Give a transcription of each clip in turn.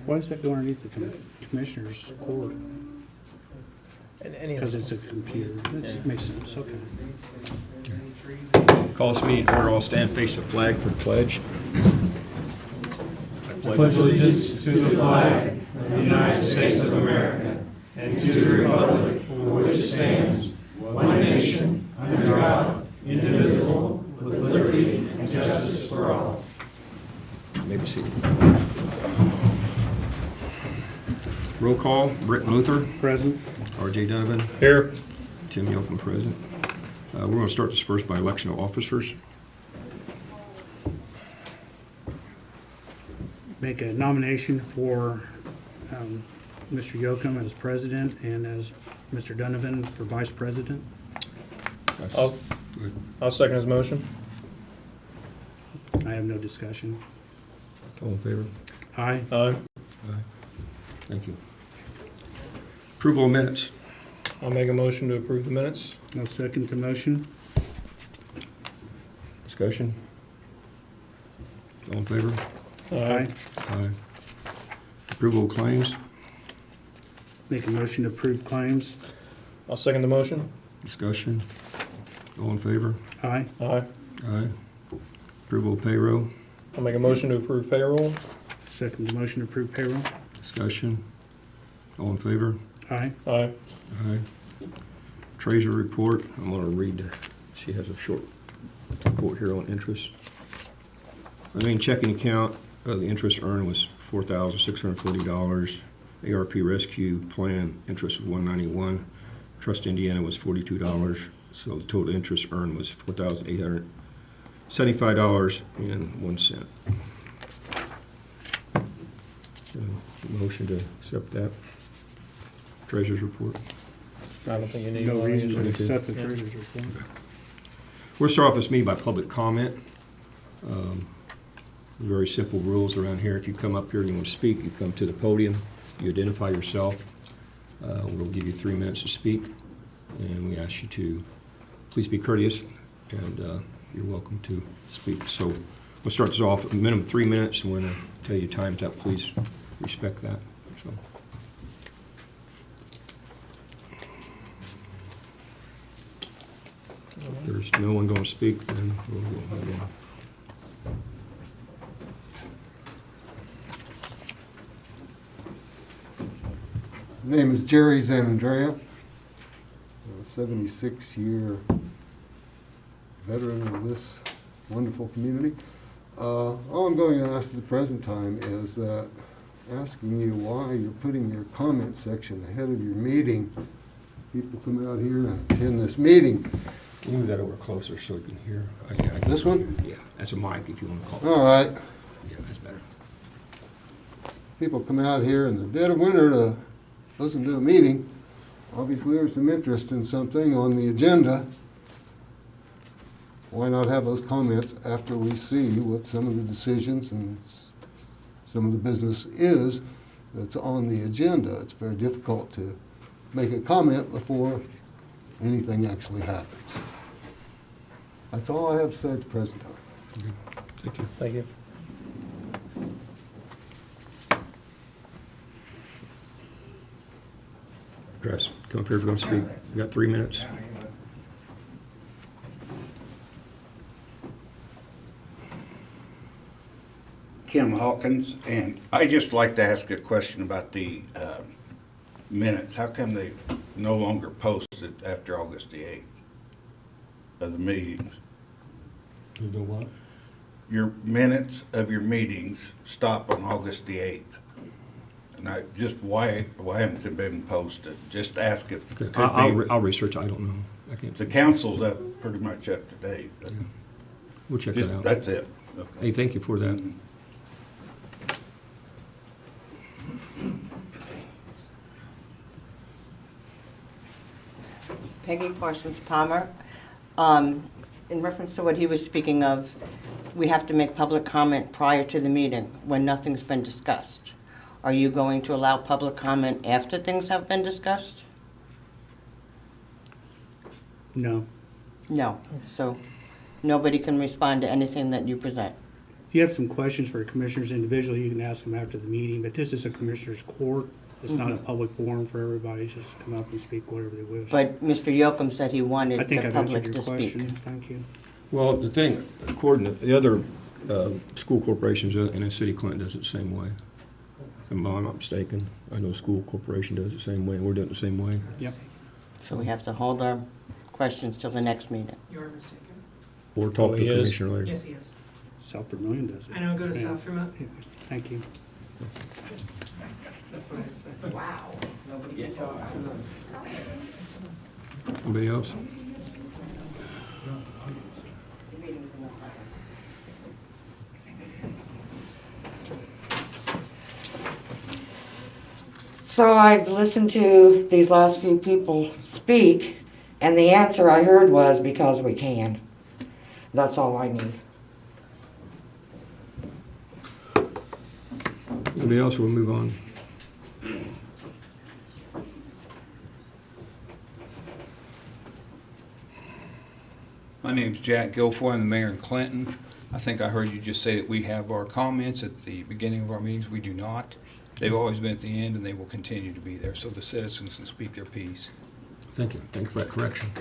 Why does that go underneath the commissioner's court? Because it's a computer. That makes sense, okay. Call this meeting to order. All stand, face the flag for the pledge. I pledge allegiance to the flag of the United States of America and to the republic for which it stands, one nation, under God, indivisible, with liberty and justice for all. You may be seated. Roll call. Britt Luther. Present. R.J. Donovan. Here. Tim Yoakum present. We're going to start this first by election of officers. Make a nomination for Mr. Yoakum as president and as Mr. Donovan for vice president. I'll second his motion. I have no discussion. All in favor? Aye. Aye. Aye. Thank you. Approval of minutes. I'll make a motion to approve the minutes. No second to motion. Discussion. All in favor? Aye. Aye. Approval of claims. Make a motion to approve claims. I'll second the motion. Discussion. All in favor? Aye. Aye. Aye. Approval of payroll. I'll make a motion to approve payroll. Second to motion to approve payroll. Discussion. All in favor? Aye. Aye. Aye. Treasurer report. I'm going to read. She has a short report here on interest. The main checking account, the interest earned was $4,640. ARP rescue plan interest was $191. Trust Indiana was $42. So the total interest earned was $4,875.01. Motion to accept that treasurer's report. I don't think you need No one. reason to Okay. accept the treasurer's report. We'll start off this meeting by public comment. Very simple rules around here. If you come up here and you want to speak, you come to the podium, you identify yourself. We'll give you 3 minutes to speak, and we ask you to please be courteous, and you're welcome to speak. So we'll start this off, a minimum 3 minutes, and we're going to tell you time's up. Please respect that. So. If there's no one going to speak, then we'll go ahead and... My name is Jerry Zanandrea, a 76-year veteran of this wonderful community. All I'm going to ask at the present time is that asking you why you're putting your comment section ahead of your meeting. People come out here and attend this meeting. Can you move that over closer so you can hear? This one? Yeah, that's a mic if you want to call it. All right. Yeah, that's better. People come out here in the dead of winter to listen to a meeting. Obviously there's some interest in something on the agenda. Why not have those comments after we see what some of the decisions and some of the business is that's on the agenda? It's very difficult to make a comment before anything actually happens. That's all I have to say at the present time. Okay. Thank you. Thank you. Chris, come up here if you're going to speak. You got 3 minutes. Kim Hawkins, and I'd just like to ask a question about the minutes. How come they no longer posted after August the 8th of the meetings? You know what? Your minutes of your meetings stop on August the 8th. And I just, why haven't they been posted? Just ask if it could be. I'll research. I don't know. I can't. The council's pretty much up to date. But Yeah. We'll check just, that out. that's it. Okay. Hey, thank you for that. Peggy Parsons Palmer. In reference to what he was speaking of, we have to make public comment prior to the meeting when nothing's been discussed. Are you going to allow public comment after things have been discussed? No. No. So Nobody can respond to anything that you present. If you have some questions for commissioners individually, you can ask them after the meeting, but this is a commissioner's court. It's not a public forum for everybody, just to come up and speak whatever they wish. But Mr. Yoakum said he I wanted think the I've public answered to your speak. question, thank you. Well, the thing, according to the other school corporations in the city, Clinton does it the same way. If I'm not mistaken, I know school corporation does it the same way, and we're doing it the same way. Yep. So we have to hold our questions till the next meeting. You are mistaken. Or talk to he the is? commissioner later. Yes, he is. South Vermillion does it. I know, go to Yeah. South Vermont. Yeah, thank you. That's what I said. Wow. Anybody else? So I've listened to these last few people speak, and the answer I heard was because we can. That's all I need. Anybody else? We'll move on. My name's Jack Guilfoyle. I'm the mayor in Clinton. I think I heard you just say that we have our comments at the beginning of our meetings. We do not. They've always been at the end, and they will continue to be there, so the citizens can speak their piece. Thank you. Thank you for that correction.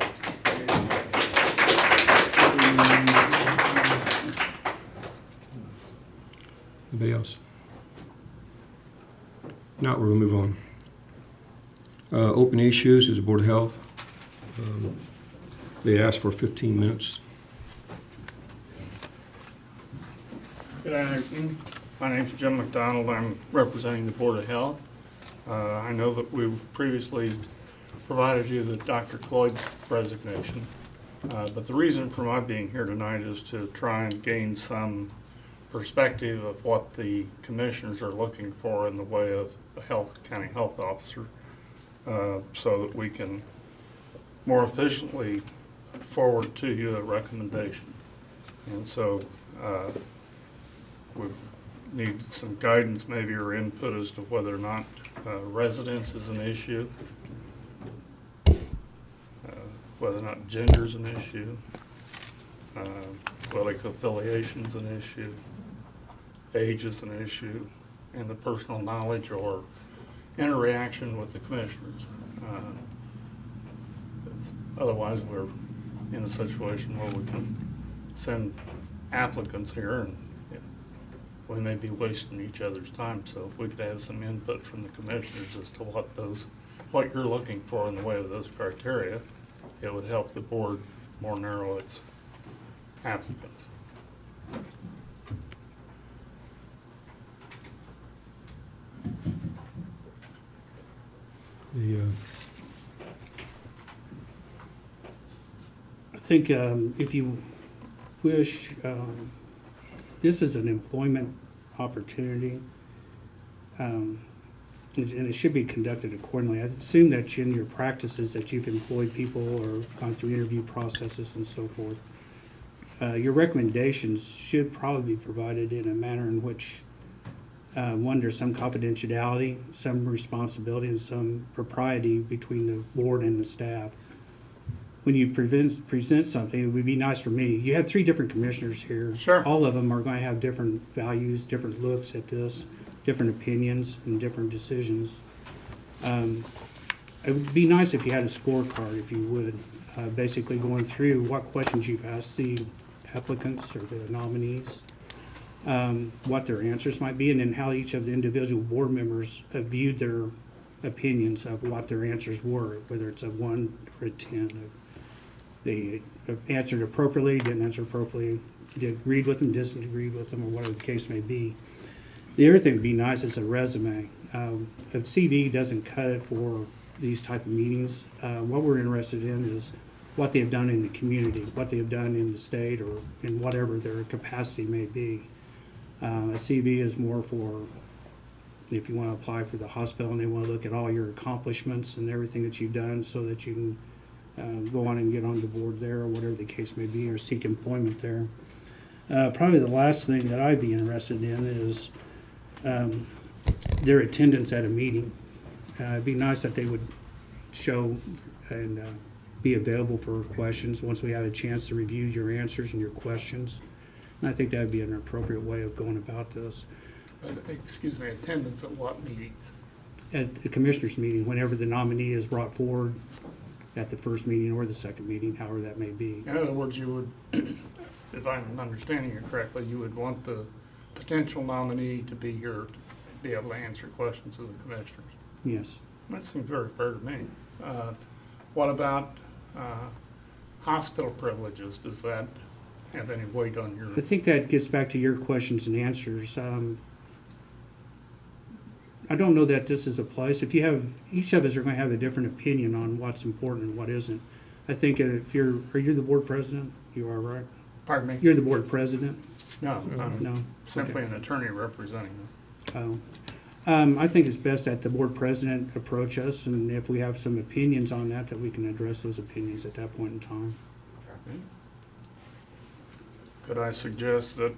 Anybody else? Not, we're gonna move on. Open issues is the Board of Health. They asked for 15 minutes. Good afternoon. My name's Jim McDonald. I'm representing the Board of Health. I know that we've previously provided you the Dr. Cloyd's resignation, but the reason for my being here tonight is to try and gain some perspective of what the commissioners are looking for in the way of a county health officer, so that we can more efficiently forward to you a recommendation. And so we need some guidance maybe or input as to whether or not residence is an issue, whether or not gender is an issue, political affiliation is an issue, age is an issue, and the personal knowledge or interaction with the commissioners. Otherwise, we're in a situation where we can send applicants here and we may be wasting each other's time. So if we could have some input from the commissioners as to what you're looking for in the way of those criteria, it would help the board more narrow its applicants. I think if you wish, this is an employment opportunity, and it should be conducted accordingly. I assume that in your practices that you've employed people or gone through interview processes and so forth. Your recommendations should probably be provided in a manner in which one, there's some confidentiality, some responsibility, and some propriety between the board and the staff. When you present something, it would be nice for me. You have 3 different commissioners here. Sure. All of them are going to have different values, different looks at this, different opinions, and different decisions. It would be nice if you had a scorecard, if you would, basically going through what questions you've asked the applicants or the nominees, what their answers might be, and then how each of the individual board members have viewed their opinions of what their answers were, whether it's a 1 or a 10. They answered appropriately, didn't answer appropriately, agreed with them, disagreed with them, or whatever the case may be. The other thing would be nice is a resume. If CV doesn't cut it for these type of meetings, what we're interested in is what they have done in the community, what they have done in the state, or in whatever their capacity may be. A CV is more for if you want to apply for the hospital and they want to look at all your accomplishments and everything that you've done so that you can go on and get on the board there, or whatever the case may be, or seek employment there. Probably the last thing that I'd be interested in is their attendance at a meeting. It'd be nice that they would show and be available for questions once we had a chance to review your answers and your questions. And I think that would be an appropriate way of going about this. Excuse me, attendance at what meetings? At the commissioners' meeting, whenever the nominee is brought forward at the first meeting or the second meeting, however that may be. In other words, you would, if I'm understanding you correctly, you would want the potential nominee to be here to be able to answer questions of the commissioners. Yes. That seems very fair to me. What about hospital privileges? Does that have any weight on your? I think that gets back to your questions and answers. I don't know that this is a place. If you have, each of us are going to have a different opinion on what's important and what isn't. I think if are you the board president? You are, right? Pardon me? You're the board president? No, I'm No. simply Okay. an attorney representing this. Oh. I think it's best that the board president approach us, and if we have some opinions on that, that we can address those opinions at that point in time. Could I suggest that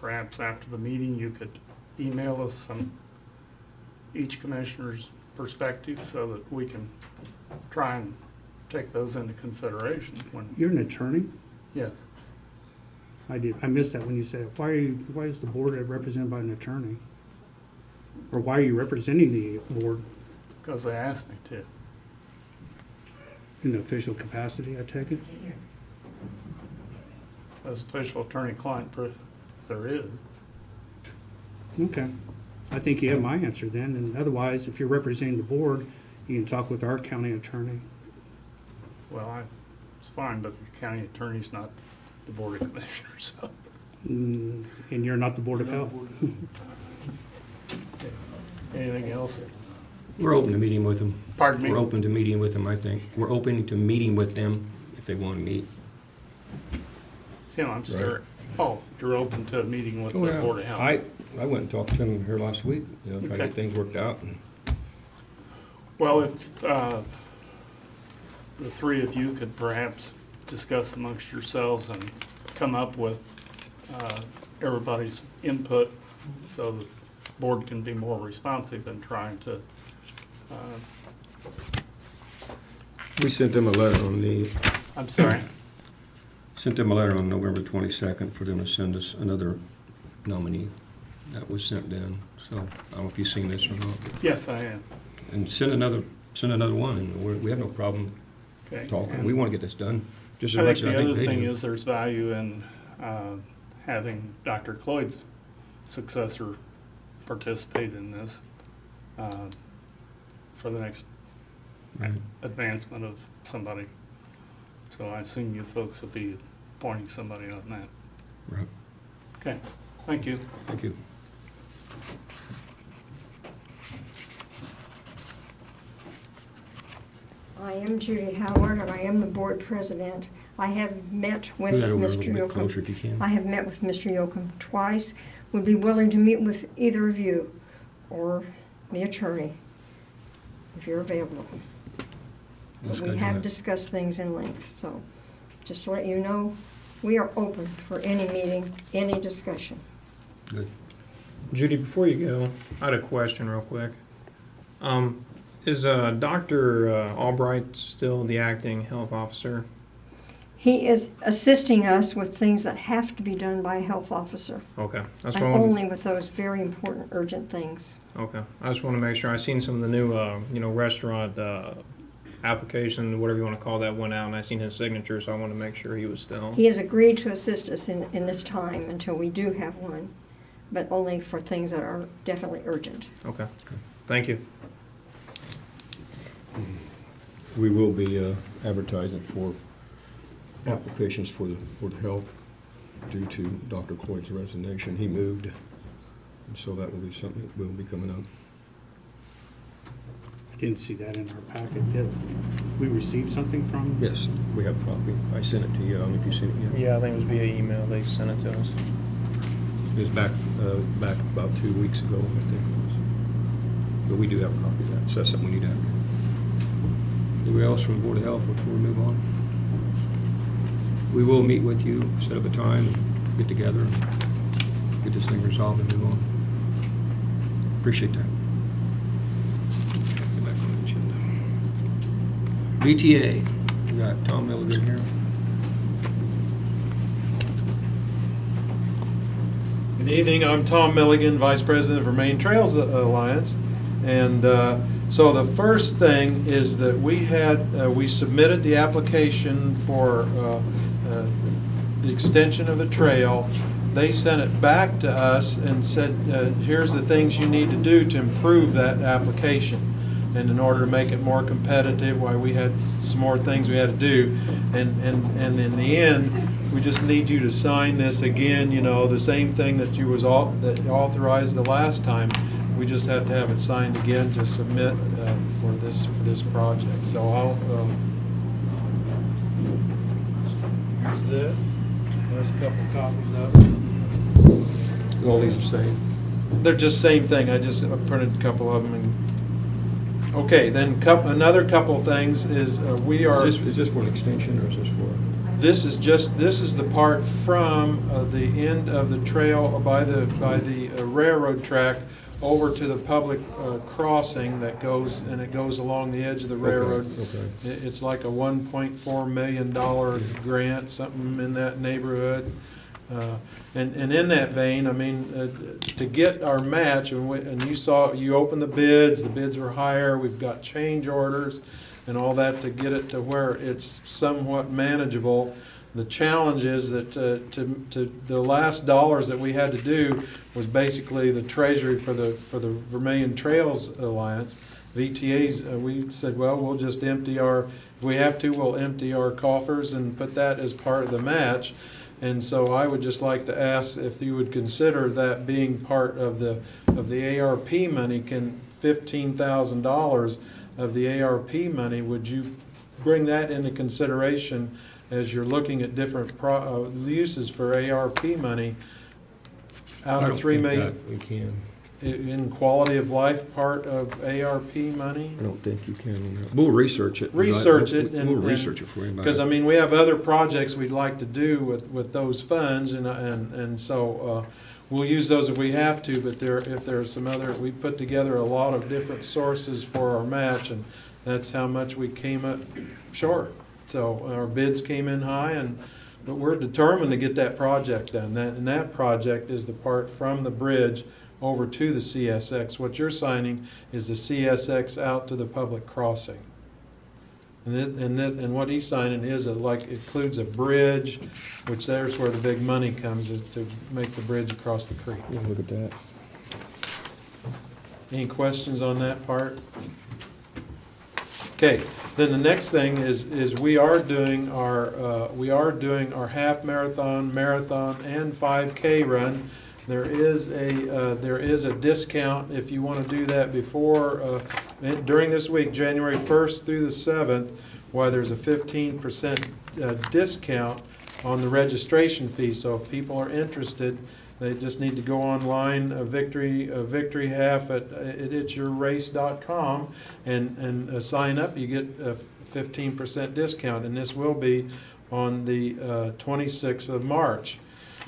perhaps after the meeting you could email us each commissioner's perspective so that we can try and take those into consideration when? You're an attorney? Yes. I missed that when you said, why is the board represented by an attorney? Or why are you representing the board Because they asked me to. in an official capacity, I take it? As official attorney-client, there is. Okay. I think you have my answer then, and otherwise, if you're representing the board, you can talk with our county attorney. Well, it's fine, but the county attorney's not the board of commissioners, so. And you're not the Board of Health. Anything else? We're open to meeting with them. Pardon me? We're open to meeting with them, I think. We're open to meeting with them if they want to meet. Tim, I'm sorry. Oh, you're open to a meeting with the Oh, yeah. Board of Health? I went and talked to them here last week, try to Okay. get things worked out. Well, if the three of you could perhaps discuss amongst yourselves and come up with everybody's input so the board can be more responsive in trying to, We sent them a letter on I'm sorry. Sent them a letter on November 22nd for them to send us another nominee. That was sent in, so I don't know if you've seen this or not. Yes, I am. And send another one, and we have no problem Okay. talking. And We want to get this done, just as I much think as the I think other they thing do. is there's value in having Dr. Cloyd's successor participate in this for the next Right. advancement of somebody. So I assume you folks will be appointing somebody on that. Right. Okay, thank you. Thank you. I am Judy Howard, and I am the board president. I have met with Do that over a Mr. little bit closer if you Yoakum. can. I have met with Mr. Yoakum twice. Would be willing to meet with either of you or the attorney if you're available. We'll But we schedule have that. discussed things in length, so just to let you know, we are open for any meeting, any discussion. Good. Judy, before you go, I had a question real quick. Is Dr. Albright still the acting health officer? He is assisting us with things that have to be done by a health officer, Okay, that's and what I wanted- only with those very important, urgent things. Okay, I just want to make sure. I seen some of the new, restaurant application, whatever you want to call that, went out, and I seen his signature, so I want to make sure he was still. He has agreed to assist us in this time until we do have one, but only for things that are definitely urgent. Okay, thank you. We will be advertising for applications for the Board of Health due to Dr. Cloyd's resignation. He moved, and so that will be something that will be coming up. I didn't see that in our packet. Did we receive something from? Yes, we have a copy. I sent it to you. I don't know if you've seen it yet. Yeah, I think it was via email. They sent it to us. It was back about 2 weeks ago, I think it was. But we do have a copy of that, so that's something we need to have. Anybody else from the Board of Health before we move on? We will meet with you, set up a time, and get together, and get this thing resolved and move on. Appreciate that. Get back on the agenda. VTA, we got Tom Milligan here. Good evening, I'm Tom Milligan, Vice President of Vermilion Trails Alliance. And so the first thing is that we submitted the application for the extension of the trail. They sent it back to us and said, here's the things you need to do to improve that application. And in order to make it more competitive, we had some more things we had to do. And in the end, we just need you to sign this again, the same thing that you authorized the last time. We just have to have it signed again to submit for this project. So here's this. There's a couple copies of it. All these are same. They're just same thing. I just printed a couple of them. Okay, then another couple things is we are. Is this for an extension or is this for? This is the part from the end of the trail by the railroad track over to the public crossing that goes along the edge of the railroad. Okay. It's like a $1.4 million grant, something in that neighborhood. And in that vein, I mean, to get our match, and you opened the bids were higher, we've got change orders and all that to get it to where it's somewhat manageable. The challenge is that to the last dollars that we had to do was basically the treasury for the Vermilion Trails Alliance. VTA's, we said, well, we'll just if we have to, we'll empty our coffers and put that as part of the match. And so I would just like to ask if you would consider that being part of the ARP money. Can $15,000 of the ARP money, would you bring that into consideration as you're looking at different uses for ARP money out of $3 million? We can. In quality of life part of ARP money? I don't think you can. We'll research it. Research it. We'll research it for you. Because, I mean, we have other projects we'd like to do with those funds, and so we'll use those if we have to, but if there are some other, we put together a lot of different sources for our match, and that's how much we came up short. So our bids came in high, but we're determined to get that project done. And that project is the part from the bridge over to the CSX. What you're signing is the CSX out to the public crossing. And what he's signing is includes a bridge, which there's where the big money comes, is to make the bridge across the creek. Yeah, look at that. Any questions on that part? Okay, then the next thing is we are doing our half marathon, and 5K run. There is a discount if you want to do that before during this week, January 1st through the 7th. Why there's a 15% discount on the registration fee. So if people are interested, they just need to go online, victory half at itsyourrace.com and sign up. You get a 15% discount, and this will be on the 26th of March.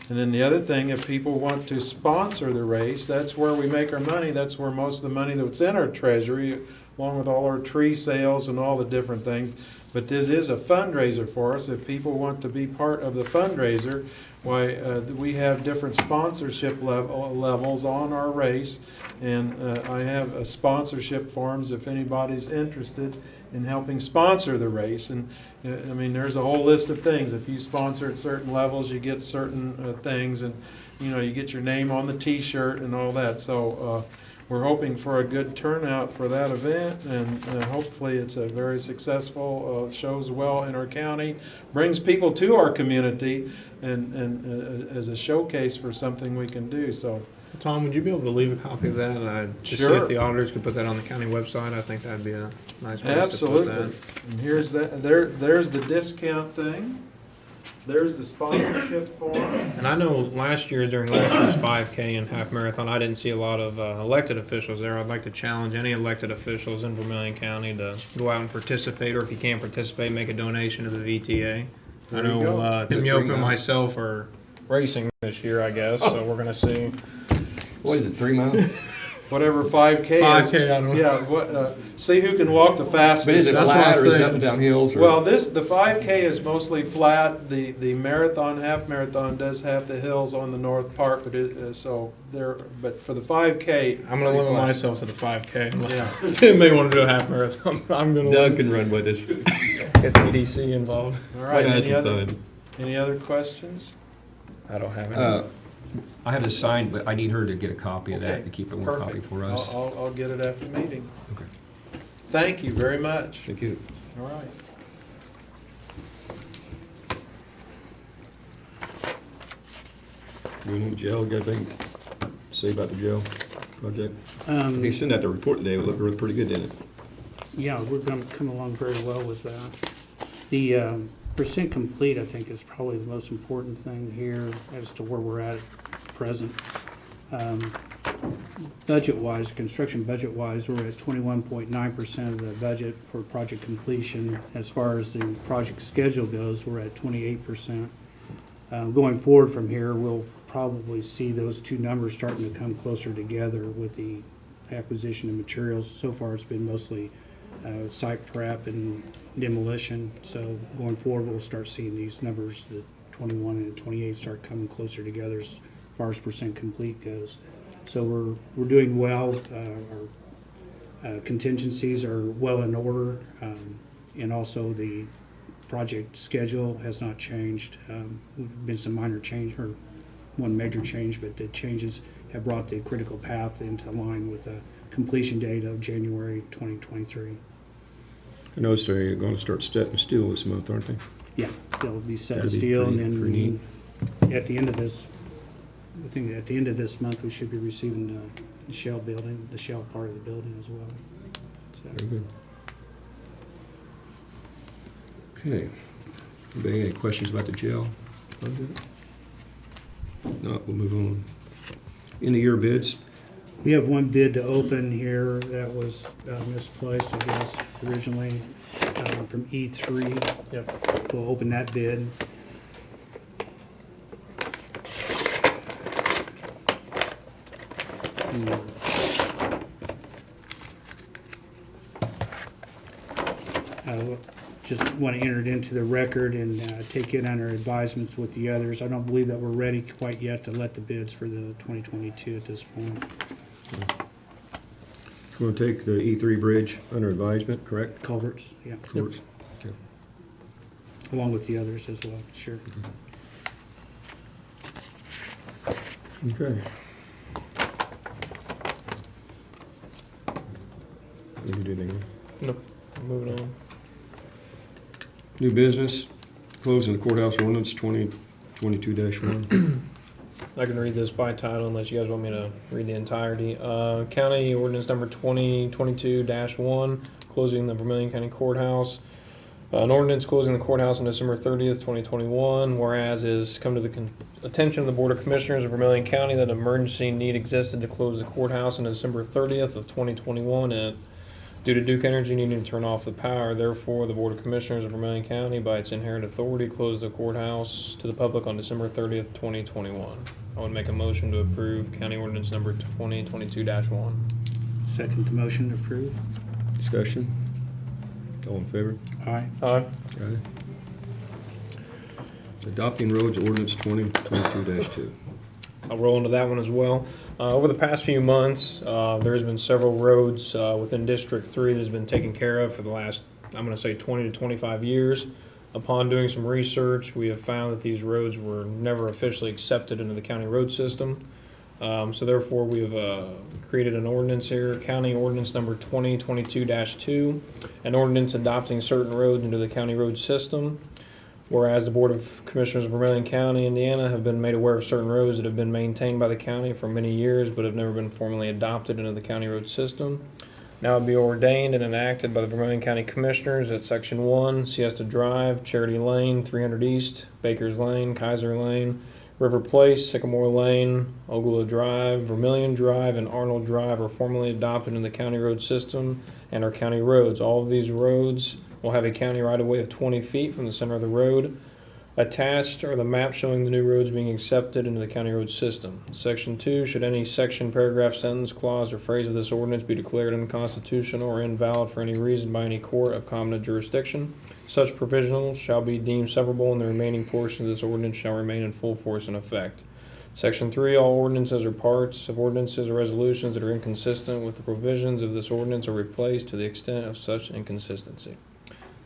And then the other thing, if people want to sponsor the race, that's where we make our money. That's where most of the money that's in our treasury, along with all our tree sales and all the different things. But this is a fundraiser for us. If people want to be part of the fundraiser, we have different sponsorship levels on our race. And I have sponsorship forms if anybody's interested in helping sponsor the race. And I mean, there's a whole list of things. If you sponsor at certain levels, you get certain things, and you get your name on the T-shirt and all that. So we're hoping for a good turnout for that event, and hopefully it's a very successful, shows well in our county, brings people to our community, and as a showcase for something we can do. So. Tom, would you be able to leave a copy of that? And just see if the auditors could put that on the county website. I think that'd be a nice place Absolutely. to put that. And here's that. There's the discount thing. There's the sponsorship form. And I know last year, during last year's 5K and half marathon, I didn't see a lot of elected officials there. I'd like to challenge any elected officials in Vermilion County to go out and participate, or if you can't participate, make a donation to the VTA. I know Tim Yoke and myself are racing this year, I guess, so we're going to see. What is it, 3 miles? whatever 5K is. 5K, I don't know. Yeah, see who can walk the fastest. But is it That's what I flat was or is it up thinking. and down hills? Or? Well, the 5K is mostly flat. The marathon, half marathon does have the hills on the north part, but but for the 5K, I'm gonna pretty limit flat. myself to the 5K. Yeah. Tim may want to do a half marathon. I'm gonna Doug can run with us. get the EDC involved. All right. Might have Any some other, fun. any other questions? I don't have any. I have this signed, but I need her to get a copy of that Okay, to keep it one copy perfect. for us. I'll get it after the meeting. Okay. Thank you very much. Thank you. All right. We need jail. Got anything to say about the jail project? Um, They sent out the report today. It looked pretty good, didn't it? Yeah, we're gonna come along very well with that. The percent complete, I think, is probably the most important thing here as to where we're at present. Budget-wise, construction budget-wise, we're at 21.9% of the budget for project completion. As far as the project schedule goes, we're at 28%. Going forward from here, we'll probably see those two numbers starting to come closer together with the acquisition of materials. So far, it's been mostly site prep and demolition. So going forward, we'll start seeing these numbers, the 21 and 28, start coming closer together as far as percent complete goes. So we're doing well. Our contingencies are well in order, and also the project schedule has not changed. We've been some minor change, or one major change, but the changes have brought the critical path into line with a completion date of January 2023. I noticed they're going to start setting steel this month, aren't they? Yeah, they'll be set in That'd be steel, pretty and neat. then at the end of this, I think at the end of this month, we should be receiving the shell building, the shell part of the building as well. Very So, good. Okay. Anybody got any questions about the jail project? No, we'll move on. End of year bids. we have one bid to open here that was misplaced, I guess, originally, from E3. Yep. We'll open that bid. Just want to enter it into the record and take it under advisements with the others. I don't believe that we're ready quite yet to let the bids for the 2022 at this point. We're going to take the E3 bridge under advisement, correct? Culverts, yeah, Courts. Okay. along with the others as well, sure. Okay. What do you do, Nathan? Nope. Moving on. New business, closing the courthouse ordinance 2022-1. I can read this by title unless you guys want me to read the entirety. County ordinance number 2022-1, closing the Vermilion County Courthouse. An ordinance closing the courthouse on December 30th, 2021, whereas is come to the attention of the Board of Commissioners of Vermilion County that an emergency need existed to close the courthouse on December 30th of 2021, and due to Duke Energy needing to turn off the power, therefore the Board of Commissioners of Vermilion County, by its inherent authority, closed the courthouse to the public on December 30th, 2021. I would make a motion to approve County Ordinance number 2022-1. Second the motion to approve. Discussion? All in favor? Aye. Aye. Aye. Adopting roads ordinance 2022-2. I'll roll into that one as well. Over the past few months, there's been several roads within District 3 that's been taken care of for the last, I'm going to say 20 to 25 years. Upon doing some research, we have found that these roads were never officially accepted into the county road system. So therefore, we have created an ordinance here, County Ordinance number 2022-2, an ordinance adopting certain roads into the county road system. Whereas the Board of Commissioners of Vermilion County, Indiana, have been made aware of certain roads that have been maintained by the county for many years but have never been formally adopted into the county road system. Now it be ordained and enacted by the Vermilion County Commissioners that Section 1, Siesta Drive, Charity Lane, 300 East, Bakers Lane, Kaiser Lane, River Place, Sycamore Lane, Ogula Drive, Vermilion Drive, and Arnold Drive are formally adopted in the county road system and are county roads. All of these roads will have a county right-of-way of 20 feet from the center of the road. Attached are the map showing the new roads being accepted into the county road system. Section 2, should any section, paragraph, sentence, clause, or phrase of this ordinance be declared unconstitutional or invalid for any reason by any court of competent jurisdiction, such provisions shall be deemed severable and the remaining portion of this ordinance shall remain in full force and effect. Section 3, all ordinances or parts of ordinances or resolutions that are inconsistent with the provisions of this ordinance are replaced to the extent of such inconsistency.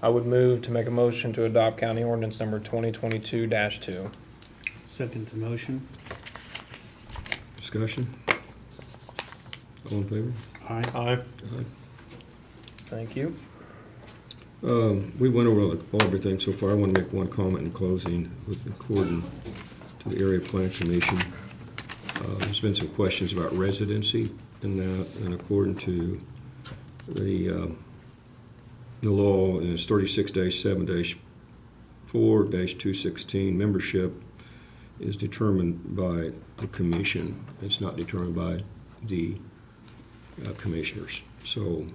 I would move to make a motion to adopt County Ordinance number 2022-2. Second the motion. Discussion? All in favor? Aye. Aye. Aye. Thank you. We went over everything so far. I want to make one comment in closing according to the Area Plan Commission. There's been some questions about residency in that, and according to the law is 36-7-4-216. Membership is determined by the commission. It's not determined by the commissioners. So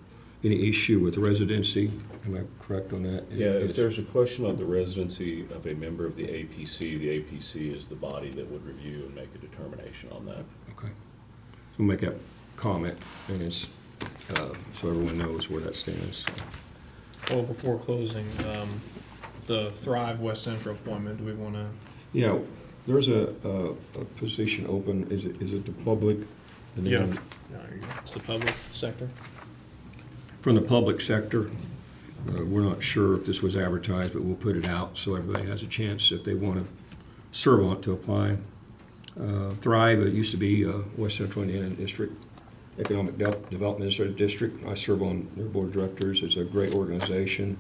any issue with residency, am I correct on that? Yeah, if there's a question on the residency of a member of the APC is the body that would review and make a determination on that. Okay. So we'll make that comment, and it's, so everyone knows where that stands. Well, before closing, the Thrive West Central appointment, do we want to? Yeah, there's a position open. Is it the public? And Yeah. then It's the public sector. from the public sector, we're not sure if this was advertised, but we'll put it out so everybody has a chance if they want to serve on it to apply. Thrive, it used to be West Central Indiana District Economic Development District. I serve on their board of directors. It's a great organization.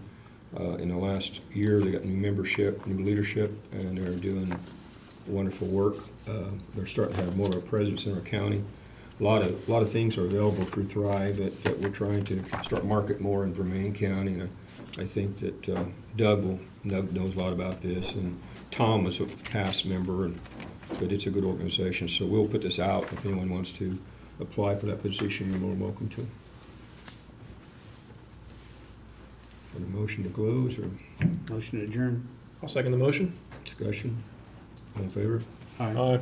In the last year, they got new membership, new leadership, and they're doing wonderful work. They're starting to have more of a presence in our county. A lot of things are available through Thrive that we're trying to start market more in Vermilion County. And I think that Doug knows a lot about this, and Tom was a past member, but it's a good organization. So we'll put this out if anyone wants to apply for that position. You're more than welcome to. A motion to close or Motion to adjourn. I'll second the motion. discussion? All in favor? Aye. Aye.